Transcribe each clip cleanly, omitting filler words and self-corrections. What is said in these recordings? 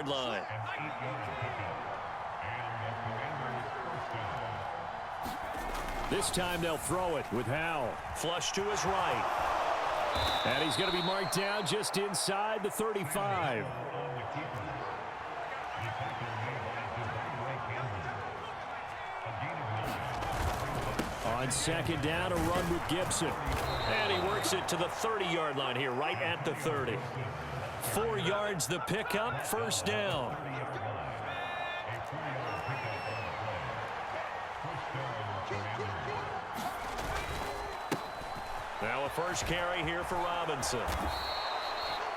7-yard line. This time they'll throw it with Howell. Flush to his right. And he's going to be marked down just inside the 35. On second down, a run with Gibson. And he works it to the 30-yard line here, right at the 30. 4 yards the pickup, first down. Now a first carry here for Robinson.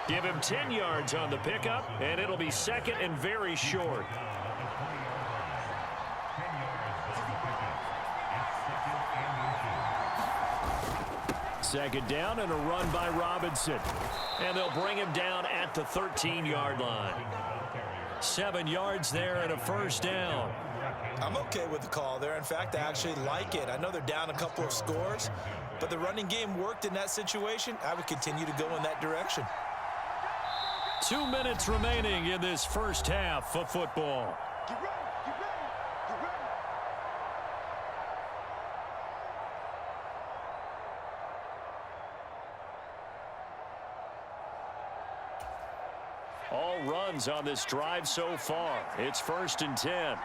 Give him 10 yards on the pickup, and it'll be second and very short. Second down and a run by Robinson. And they'll bring him down at the 13-yard line. 7 yards there and a first down. I'm okay with the call there. In fact, I actually like it. I know they're down a couple of scores, but the running game worked in that situation. I would continue to go in that direction. 2 minutes remaining in this first half of football. All runs on this drive so far. It's 1st and 10.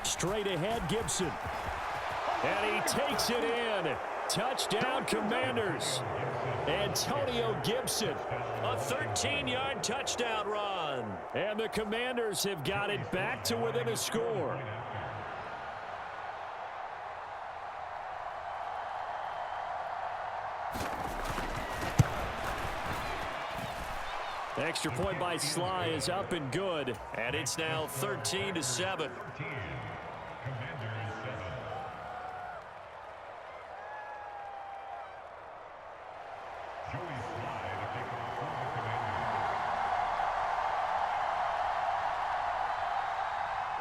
Straight ahead, Gibson. And he takes it in. Touchdown, Commanders. Antonio Gibson, a 13-yard touchdown run. And the Commanders have got it back to within a score. The extra point by Sly is up and good. And it's now 13-7.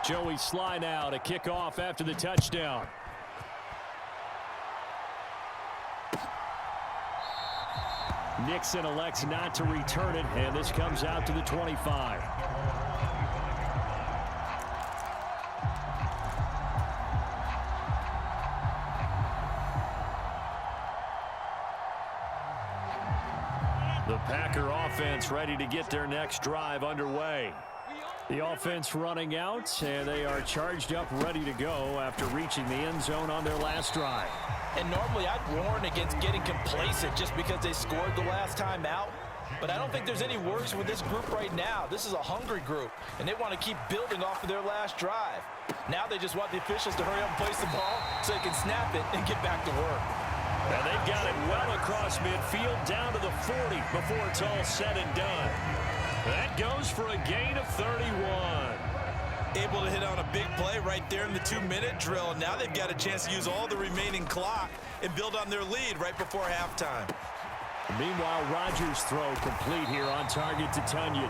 Joey Sly now to kick off after the touchdown. Nixon elects not to return it, and this comes out to the 25. The Packer offense ready to get their next drive underway. The offense running out, and they are charged up, ready to go after reaching the end zone on their last drive. And normally I'd warn against getting complacent just because they scored the last time out. But I don't think there's any worries with this group right now. This is a hungry group, and they want to keep building off of their last drive. Now they just want the officials to hurry up and place the ball so they can snap it and get back to work. And they've got it well across midfield down to the 40 before it's all said and done. That goes for a gain of 31. Able to hit on a big play right there in the 2-minute drill. And now they've got a chance to use all the remaining clock and build on their lead right before halftime. Meanwhile, Rodgers' throw complete here on target to Tunyon.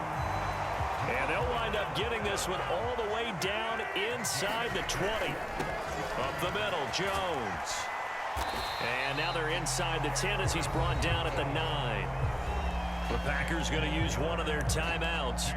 And they'll wind up getting this one all the way down inside the 20. Up the middle, Jones. And now they're inside the 10 as he's brought down at the 9. The Packers going to use one of their timeouts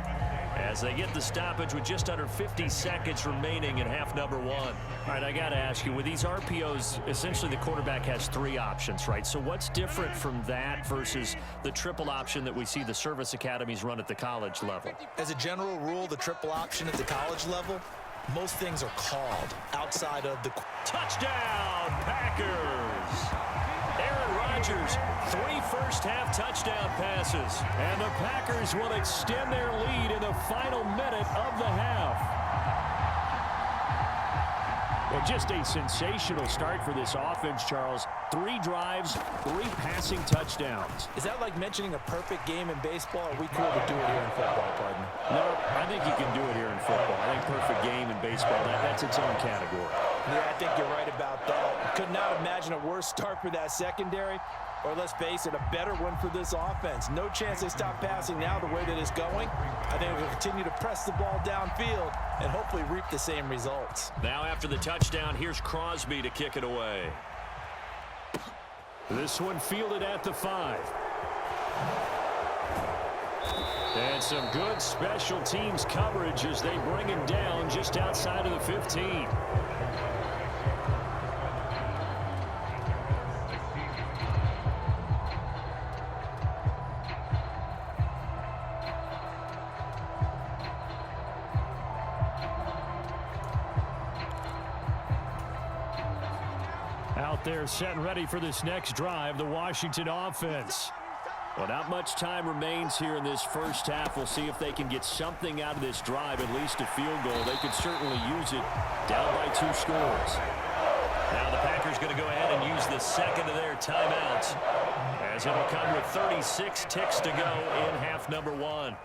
as they get the stoppage with just under 50 seconds remaining in half number 1. All right, I got to ask you, with these RPOs, essentially the quarterback has 3 options, right? So what's different from that versus the triple option that we see the service academies run at the college level? As a general rule, the triple option at the college level, most things are called outside of the... Touchdown, Packers! Aaron Rodgers, 3 first-half touchdown passes. And the Packers will extend their lead in the final minute of the half. Well, just a sensational start for this offense, Charles. 3 drives, 3 passing touchdowns. Is that like mentioning a perfect game in baseball? Are we cool to do it here in football, partner? No, I think you can do it here in football. I think perfect game in baseball, that's its own category. Yeah, I think you're right about that. Could not imagine a worse start for that secondary. or let's face it, a better one for this offense. No chance they stop passing now the way that it's going. I think we'll continue to press the ball downfield and hopefully reap the same results. Now after the touchdown, here's Crosby to kick it away. This one fielded at the 5. And some good special teams coverage as they bring him down just outside of the 15. Out there set and ready for this next drive, the Washington offense. Well, not much time remains here in this first half. We'll see if they can get something out of this drive, at least a field goal. They could certainly use it down by 2 scores. Now the Packers going to go ahead and use the second of their timeouts, as it'll come with 36 ticks to go in half number 1.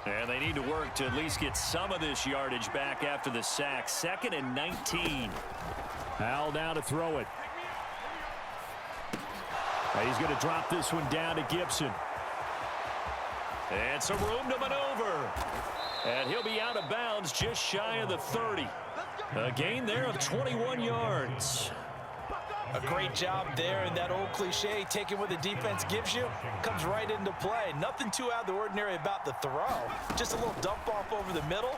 And they need to work to at least get some of this yardage back after the sack. 2nd and 19. Howell now to throw it. He's going to drop this one down to Gibson. And some room to maneuver. And he'll be out of bounds just shy of the 30. A gain there of 21 yards. A great job there, and that old cliche, taking what the defense gives you, comes right into play. Nothing too out of the ordinary about the throw. Just a little dump off over the middle.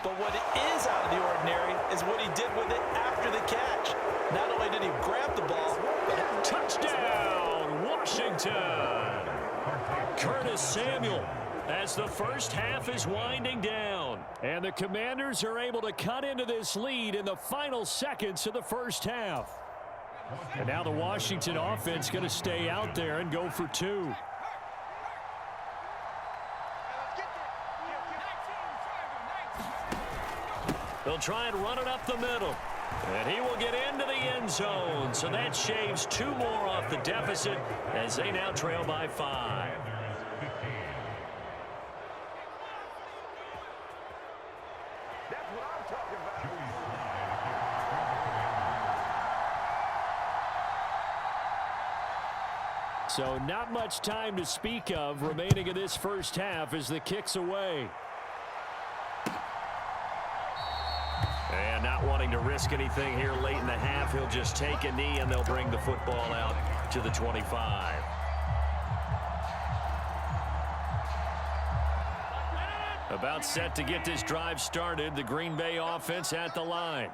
But what is out of the ordinary is what he did with it after the catch. Not only did he grab the ball, but touchdown, Washington. Curtis Samuel, as the first half is winding down. And the Commanders are able to cut into this lead in the final seconds of the first half. And now the Washington offense going to stay out there and go for 2. They'll try and run it up the middle. And he will get into the end zone. So that shaves 2 more off the deficit as they now trail by 5. That's what I'm talking about. So not much time to speak of remaining in this first half as the kick's away. And not wanting to risk anything here late in the half, he'll just take a knee and they'll bring the football out to the 25. About set to get this drive started, the Green Bay offense at the line.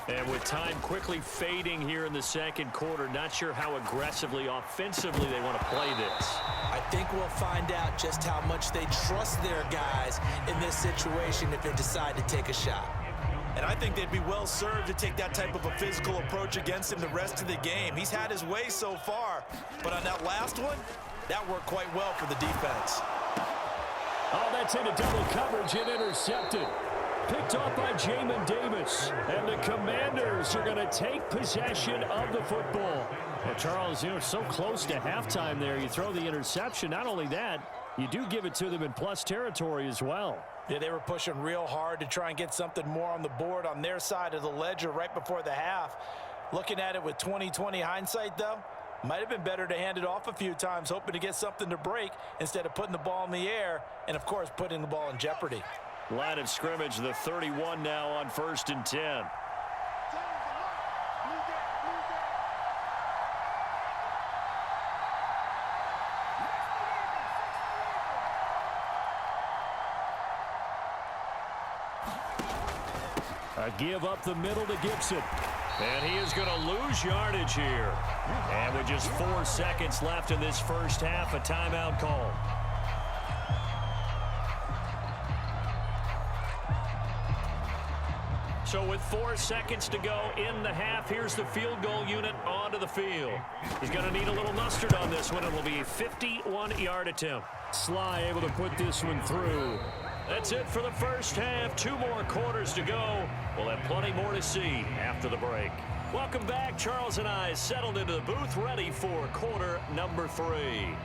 And with time quickly fading here in the second quarter, not sure how aggressively, offensively they want to play this. I think we'll find out just how much they trust their guys in this situation if they decide to take a shot. And I think they'd be well served to take that type of a physical approach against him the rest of the game. He's had his way so far, but on that last one, that worked quite well for the defense. Oh, that's into double coverage and intercepted. Picked off by Jamin Davis. And the Commanders are going to take possession of the football. Well, Charles, you're so close to halftime there. You throw the interception. Not only that, you do give it to them in plus territory as well. Yeah, they were pushing real hard to try and get something more on the board on their side of the ledger right before the half. Looking at it with 20/20 hindsight, though, might have been better to hand it off a few times, hoping to get something to break instead of putting the ball in the air and, of course, putting the ball in jeopardy. Line of scrimmage, the 31 now on 1st and 10. A give up the middle to Gibson. And he is going to lose yardage here. And with just 4 seconds left in this first half, a timeout call. So with 4 seconds to go in the half, here's the field goal unit onto the field. He's going to need a little mustard on this one. It will be a 51-yard attempt. Sly able to put this one through. That's it for the first half. 2 more quarters to go. We'll have plenty more to see after the break. Welcome back. Charles and I settled into the booth, ready for quarter number 3.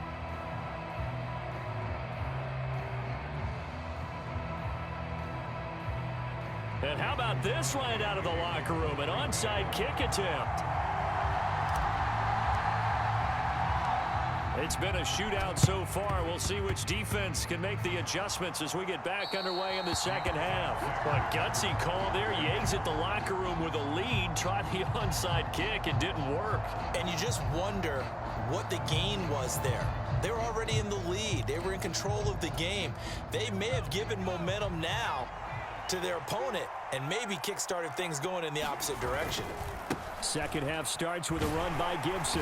And how about this right out of the locker room? An onside kick attempt. It's been a shootout so far. We'll see which defense can make the adjustments as we get back underway in the second half. What gutsy call there. You exit the locker room with a lead, tried the onside kick. It didn't work. And you just wonder what the gain was there. They were already in the lead. They were in control of the game. They may have given momentum now to their opponent and maybe kick-started things going in the opposite direction. Second half starts with a run by Gibson.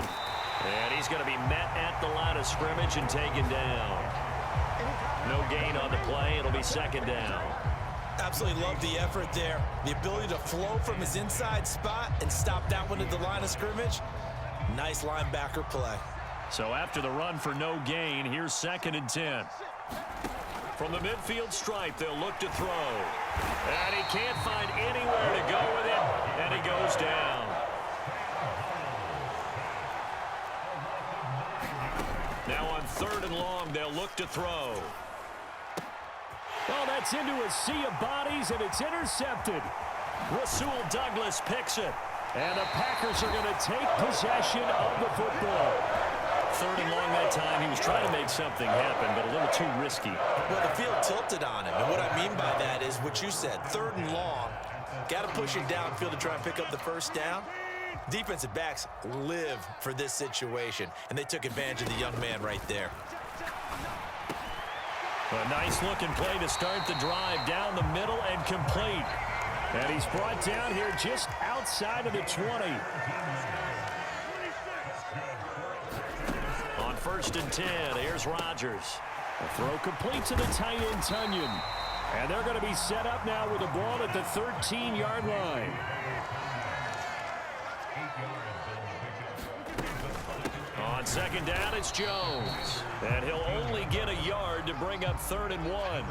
And he's going to be met at the line of scrimmage and taken down. No gain on the play. It'll be second down. Absolutely love the effort there. The ability to flow from his inside spot and stop that one at the line of scrimmage. Nice linebacker play. So after the run for no gain, here's 2nd and 10. From the midfield stripe, they'll look to throw. And he can't find anywhere to go with it, and he goes down. Now on 3rd and long, they'll look to throw. Well, that's into a sea of bodies, and it's intercepted. Rasul Douglas picks it. And the Packers are going to take possession of the football. 3rd and long that time. He was trying to make something happen, but a little too risky. Well, the field tilted on him. And what I mean by that is what you said. 3rd and long. Got to push it downfield to try and pick up the first down. Defensive backs live for this situation, and they took advantage of the young man right there. A nice-looking play to start the drive down the middle and complete. And he's brought down here just outside of the 20. On 1st and 10, here's Rodgers. A throw complete to the tight end, Tunyon. And they're going to be set up now with the ball at the 13-yard line. On 2nd down, it's Jones. And he'll only get a yard to bring up 3rd and 1.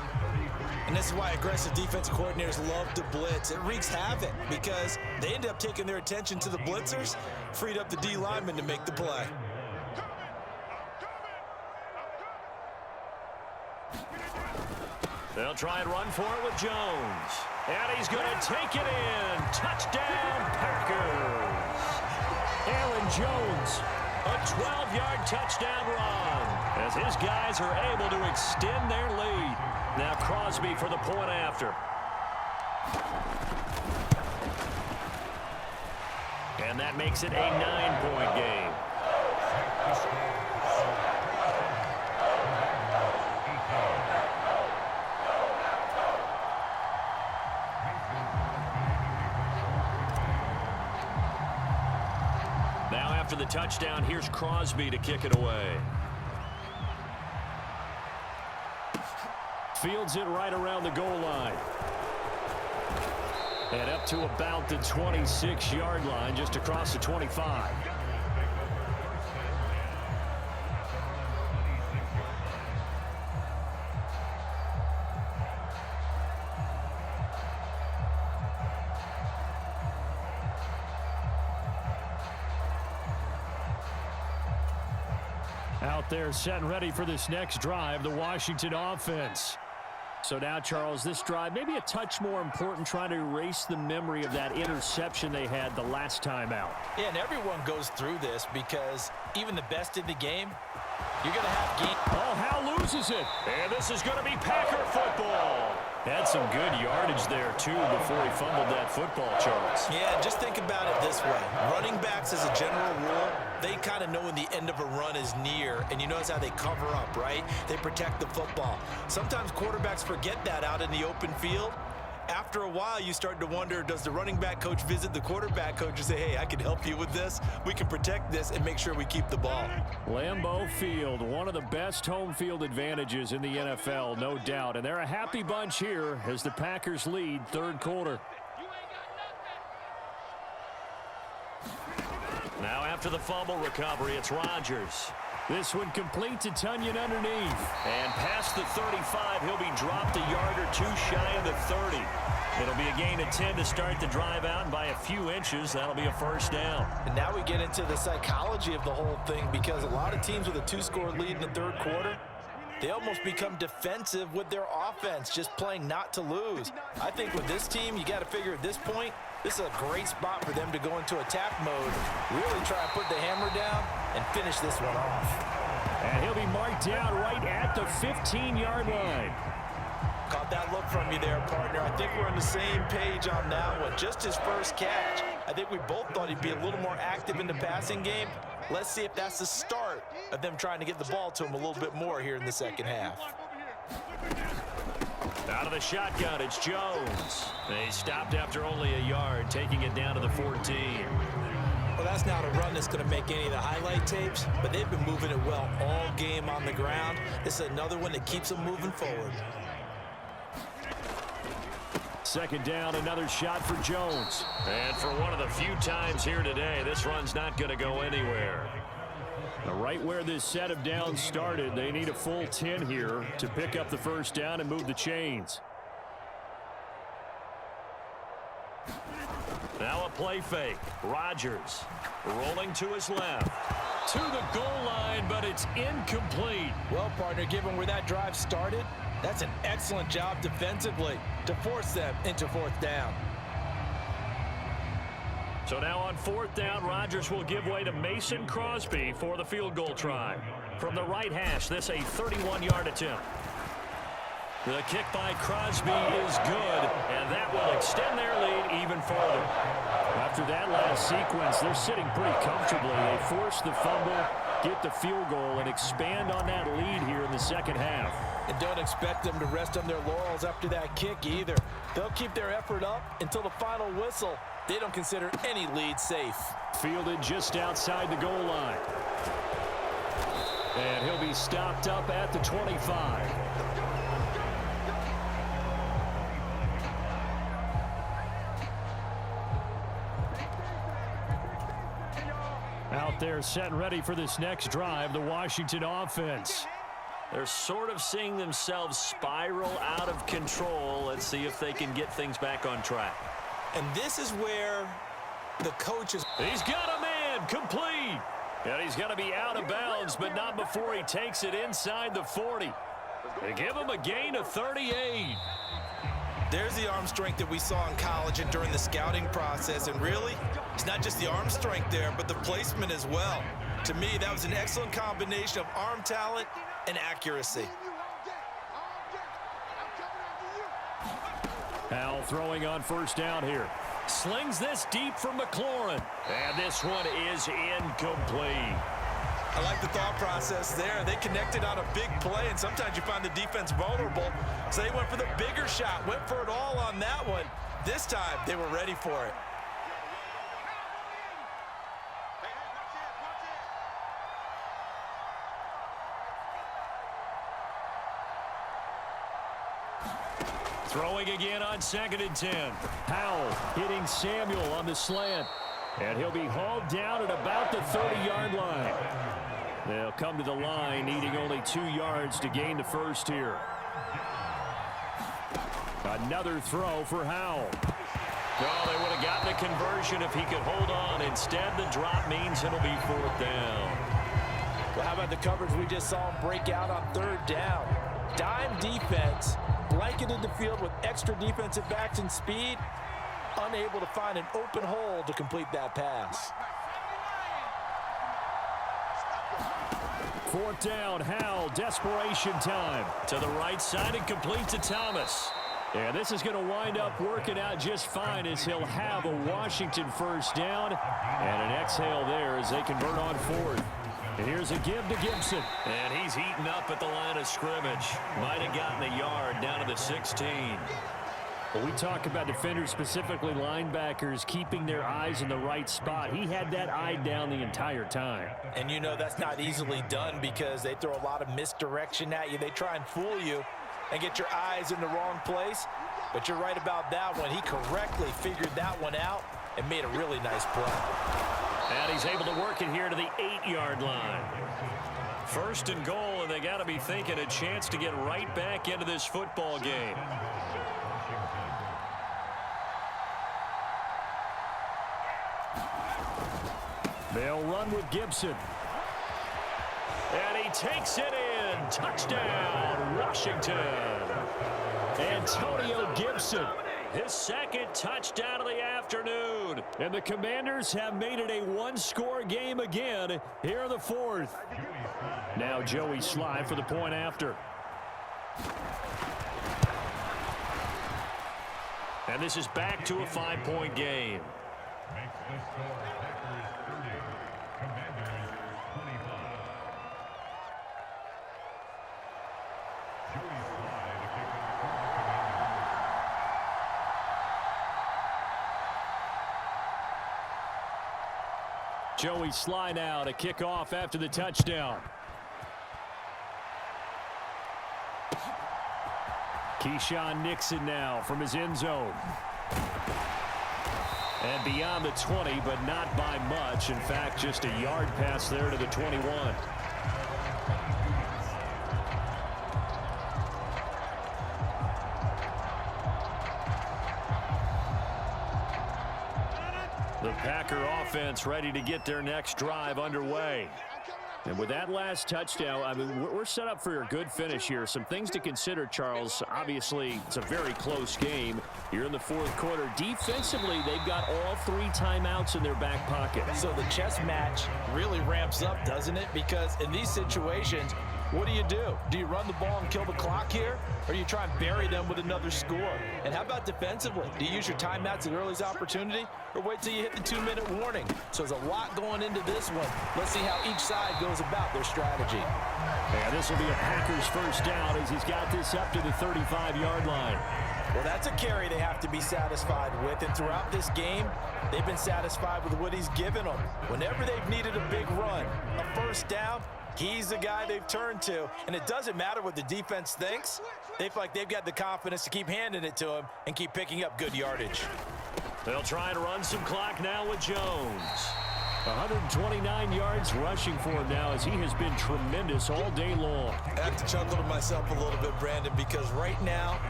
And this is why aggressive defense coordinators love to blitz. It wreaks havoc because they end up taking their attention to the blitzers, freed up the D lineman to make the play. They'll try and run for it with Jones. And he's going to take it in. Touchdown, Packers. Aaron Jones, a 12-yard touchdown run as his guys are able to extend their lead. Now Crosby for the point after. And that makes it a 9-point game. Now after the touchdown, here's Crosby to kick it away. Fields it right around the goal line. And up to about the 26-yard line, just across the 25. Out there set and ready for this next drive, the Washington offense. So now, Charles, this drive maybe a touch more important, trying to erase the memory of that interception they had the last time out. Yeah, and everyone goes through this because even the best in the game, you're going to have game. Oh, Howe loses it. And this is going to be Packer football. Had some good yardage there, too, before he fumbled that football, Charles. Yeah, just think about it this way. Running backs, as a general rule, they kind of know when the end of a run is near, and you notice how they cover up, right? They protect the football. Sometimes quarterbacks forget that out in the open field. After a while, you start to wonder, does the running back coach visit the quarterback coach and say, hey, I can help you with this. We can protect this and make sure we keep the ball. Lambeau Field, one of the best home field advantages in the NFL, no doubt. And they're a happy bunch here as the Packers lead 3rd quarter. Now after the fumble recovery, it's Rodgers. This one complete to Tunyon underneath. And past the 35, he'll be dropped a yard or two shy of the 30. It'll be a gain of 10 to start the drive out, and by a few inches, that'll be a first down. And now we get into the psychology of the whole thing, because a lot of teams with a 2-score lead in the 3rd quarter, they almost become defensive with their offense, just playing not to lose. I think with this team, you got to figure at this point, this is a great spot for them to go into attack mode, really try and put the hammer down and finish this one off. And he'll be marked down right at the 15-yard line. Caught that look from you there, partner. I think we're on the same page on that one. Just his first catch. I think we both thought he'd be a little more active in the passing game. Let's see if that's the start of them trying to get the ball to him a little bit more here in the second half. Out of the shotgun, it's Jones. They stopped after only a yard, taking it down to the 14. Well, that's not a run that's going to make any of the highlight tapes, but they've been moving it well all game on the ground. This is another one that keeps them moving forward. Second down, another shot for Jones. And for one of the few times here today, this run's not going to go anywhere. Now, right where this set of downs started, they need a full 10 here to pick up the first down and move the chains. Now a play fake. Rodgers rolling to his left. To the goal line, but it's incomplete. Well, partner, given where that drive started, that's an excellent job defensively to force them into fourth down. So now on fourth down, Rodgers will give way to Mason Crosby for the field goal try. From the right hash, this a 31-yard attempt. The kick by Crosby is good, and that will extend their lead even further. After that last sequence, they're sitting pretty comfortably. They force the fumble, get the field goal, and expand on that lead here in the second half. And don't expect them to rest on their laurels after that kick either. They'll keep their effort up until the final whistle. They don't consider any lead safe. Fielded just outside the goal line. And he'll be stopped up at the 25. Out there set and ready for this next drive, the Washington offense. They're sort of seeing themselves spiral out of control. Let's see if they can get things back on track. And this is where the coaches... He's got a man, complete. And he's going to be out of bounds, but not before he takes it inside the 40. They give him a gain of 38. There's the arm strength that we saw in college and during the scouting process. And really, it's not just the arm strength there, but the placement as well. To me, that was an excellent combination of arm talent and accuracy. Howell throwing on first down here. Slings this deep for McLaurin. And this one is incomplete. I like the thought process there. They connected on a big play, and sometimes you find the defense vulnerable. So they went for the bigger shot, went for it all on that one. This time, they were ready for it. Throwing again on 2nd and 10. Howell hitting Samuel on the slant. And he'll be hauled down at about the 30-yard line. They'll come to the line, needing only 2 yards to gain the first here. Another throw for Howell. Oh, they would have gotten a conversion if he could hold on. Instead, the drop means it'll be fourth down. Well, how about the coverage we just saw him break out on third down? Dime defense, blanketed the field with extra defensive backs and speed, unable to find an open hole to complete that pass. Fourth down, Howell, desperation time. To the right side and complete to Thomas. And this is going to wind up working out just fine as he'll have a Washington first down. And an exhale there as they convert on fourth. And here's a give to Gibson. And he's eaten up at the line of scrimmage. Might have gotten a yard down to the 16. Well, we talk about defenders, specifically linebackers, keeping their eyes in the right spot. He had that eye down the entire time. And you know that's not easily done because they throw a lot of misdirection at you. They try and fool you and get your eyes in the wrong place. But you're right about that one. He correctly figured that one out and made a really nice play. And he's able to work it here to the 8-yard line. First and goal, and they got to be thinking a chance to get right back into this football game. They'll run with Gibson. And he takes it in. Touchdown, Washington. Antonio Gibson, his second touchdown of the afternoon. afternoon. And the Commanders have made it a one-score game again here in the fourth. Now Joey Sly for the point after. And this is back to a 5-point game. Makes the score Packers 30, Commanders 25. Joey Sly, the kicker for the Commanders. Joey Sly now to kick off after the touchdown. Keyshawn Nixon now from his end zone. And beyond the 20, but not by much. In fact, just a yard pass there to the 21. The Packer offense ready to get their next drive underway. And with that last touchdown, I mean, we're set up for a good finish here. Some things to consider, Charles. Obviously, it's a very close game. You're in the fourth quarter. Defensively, they've got all 3 timeouts in their back pocket. So the chess match really ramps up, doesn't it? Because in these situations, what do? Do you run the ball and kill the clock here? Or do you try and bury them with another score? And how about defensively? Do you use your timeouts at earliest opportunity? Or wait till you hit the 2-minute warning? So there's a lot going into this one. Let's see how each side goes about their strategy. And this will be a Packers first down as he's got this up to the 35-yard line. Well, that's a carry they have to be satisfied with. And throughout this game, they've been satisfied with what he's given them. Whenever they've needed a big run, a first down, he's the guy they've turned to. And it doesn't matter what the defense thinks. They feel like they've got the confidence to keep handing it to him and keep picking up good yardage. They'll try to run some clock now with Jones. 129 yards rushing for him now as he has been tremendous all day long. I have to chuckle to myself a little bit, Brandon, because right now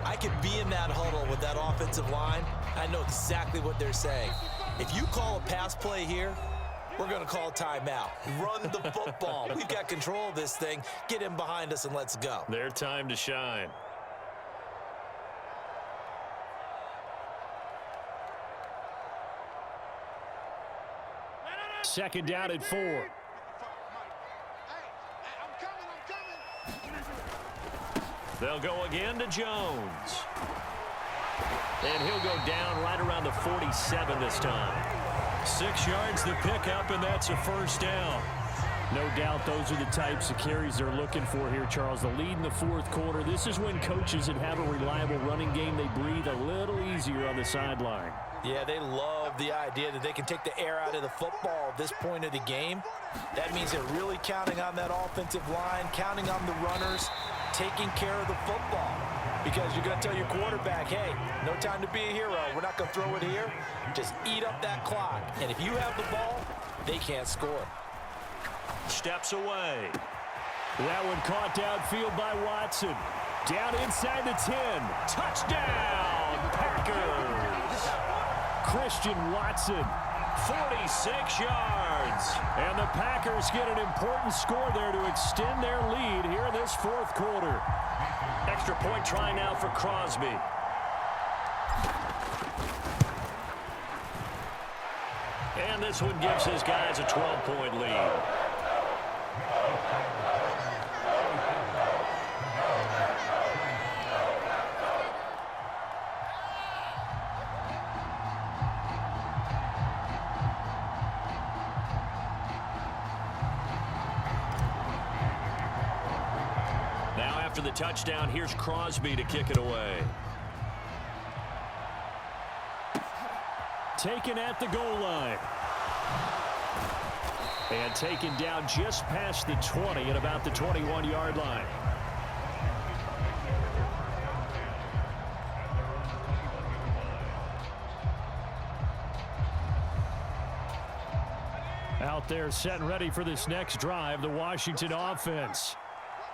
I could be in that huddle with that offensive line. I know exactly what they're saying. If you call a pass play here, we're going to call timeout. Run the football. We've got control of this thing. Get him behind us and let's go. Their time to shine. Second down at 4. They'll go again to Jones. And he'll go down right around the 47 this time. 6 yards the pickup, and that's a first down. No doubt those are the types of carries they're looking for here, Charles. The lead in the fourth quarter. This is when coaches that have a reliable running game, they breathe a little easier on the sideline. Yeah, they love the idea that they can take the air out of the football at this point of the game. That means they're really counting on that offensive line, counting on the runners, taking care of the football. Because you're going to tell your quarterback, hey, no time to be a hero. We're not going to throw it here. Just eat up that clock. And if you have the ball, they can't score. Steps away. That one caught downfield by Watson. Down inside the 10. Touchdown, Packers. Christian Watson, 46 yards. And the Packers get an important score there to extend their lead here in this fourth quarter. Extra point try now for Crosby. And this one gives his guys a 12-point lead. After the touchdown, here's Crosby to kick it away. Taken at the goal line. And taken down just past the 20 at about the 21-yard line. Out there set and ready for this next drive, the Washington offense.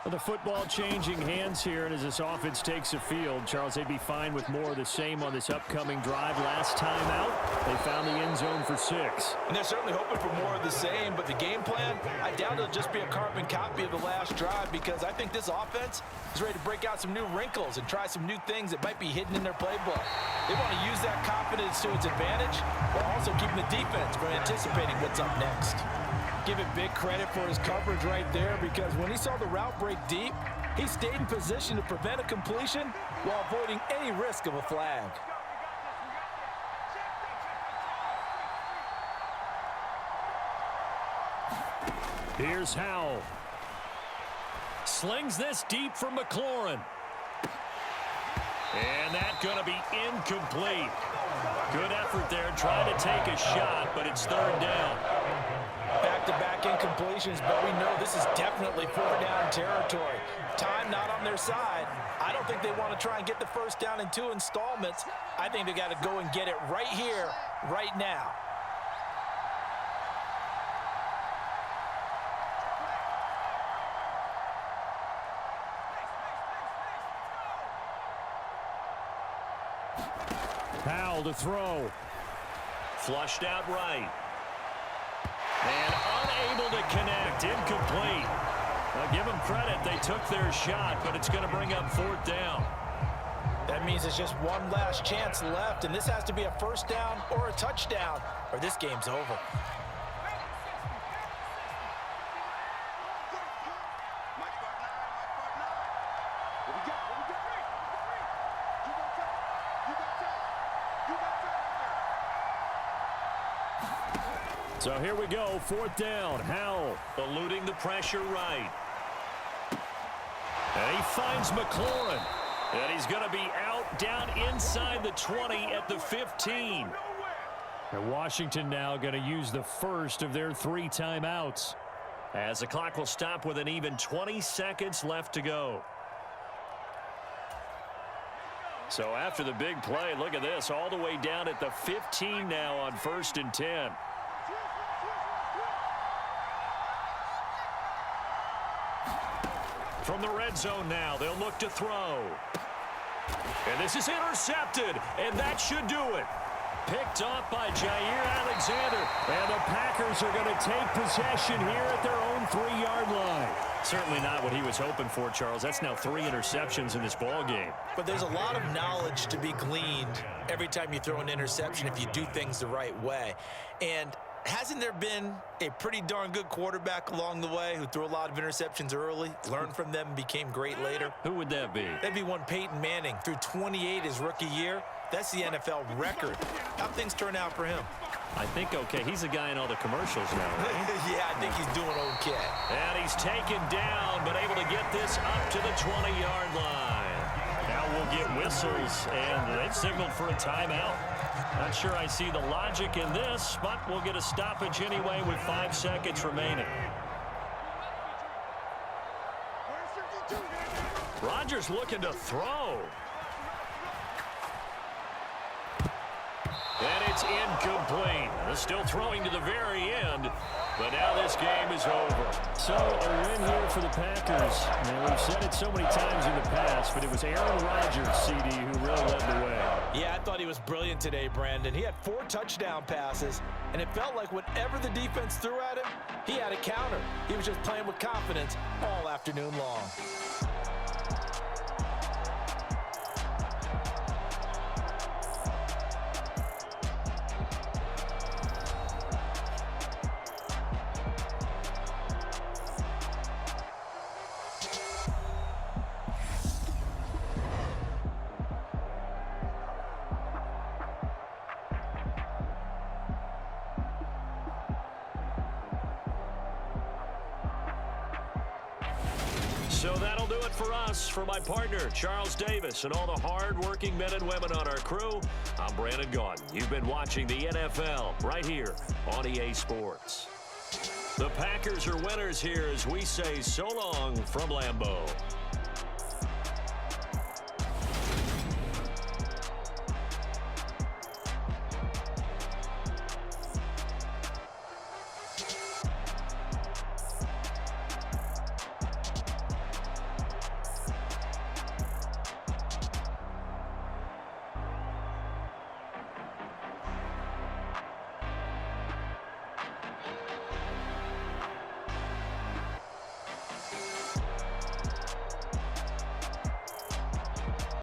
Well, the football changing hands here, and as this offense takes the field, Charles, they'd be fine with more of the same on this upcoming drive. Last time out, they found the end zone for 6. And they're certainly hoping for more of the same, but the game plan, I doubt it'll just be a carbon copy of the last drive, because I think this offense is ready to break out some new wrinkles and try some new things that might be hidden in their playbook. They want to use that confidence to its advantage, while also keeping the defense from anticipating what's up next. Give it big credit for his coverage right there, because when he saw the route break deep, he stayed in position to prevent a completion while avoiding any risk of a flag. Here's Howell. Slings this deep for McLaurin. And that's going to be incomplete. Good effort there trying to take a shot, but it's 3rd down. Back-to-back incompletions, but we know this is definitely 4th-down territory. Time not on their side. I don't think they want to try and get the 1st down in 2 installments. I think they got to go and get it right here, right now. Powell to throw. Flushed out right. And unable to connect. Incomplete. Now give them credit. They took their shot, but it's going to bring up 4th down. That means it's just one last chance left, and this has to be a 1st down or a touchdown, or this game's over. So here we go, 4th down. Howell eluding the pressure right. And he finds McLaurin. And he's going to be out down inside the 20 at the 15. And Washington now going to use the first of their 3 timeouts, as the clock will stop with an even 20 seconds left to go. So after the big play, look at this, all the way down at the 15 now on 1st and 10. From the red zone now, they'll look to throw. And this is intercepted, and that should do it. Picked off by Jair Alexander, and the Packers are going to take possession here at their own 3-yard line. Certainly not what he was hoping for, Charles. That's now 3 interceptions in this ball game. But there's a lot of knowledge to be gleaned every time you throw an interception if you do things the right way. And hasn't there been a pretty darn good quarterback along the way who threw a lot of interceptions early, learned from them, and became great later? Who would that be? That'd be one Peyton Manning. Threw 28 his rookie year. That's the NFL record. How'd things turn out for him? I think okay. He's the guy in all the commercials now, right? Yeah, I think he's doing okay. And he's taken down, but able to get this up to the 20-yard line. Now we'll get whistles, and they've signaled for a timeout. Not sure I see the logic in this, but we'll get a stoppage anyway with 5 seconds remaining. Rodgers looking to throw. And it's incomplete. They're still throwing to the very end, but now this game is over. So a win here for the Packers. Now, we've said it so many times in the past, but it was Aaron Rodgers, CD, who really led the way. Yeah, I thought he was brilliant today, Brandon. He had 4 touchdown passes, and it felt like whatever the defense threw at him, he had a counter. He was just playing with confidence all afternoon long. So that'll do it for us. For my partner, Charles Davis, and all the hard-working men and women on our crew, I'm Brandon Gaudin. You've been watching the NFL right here on EA Sports. The Packers are winners here as we say so long from Lambeau.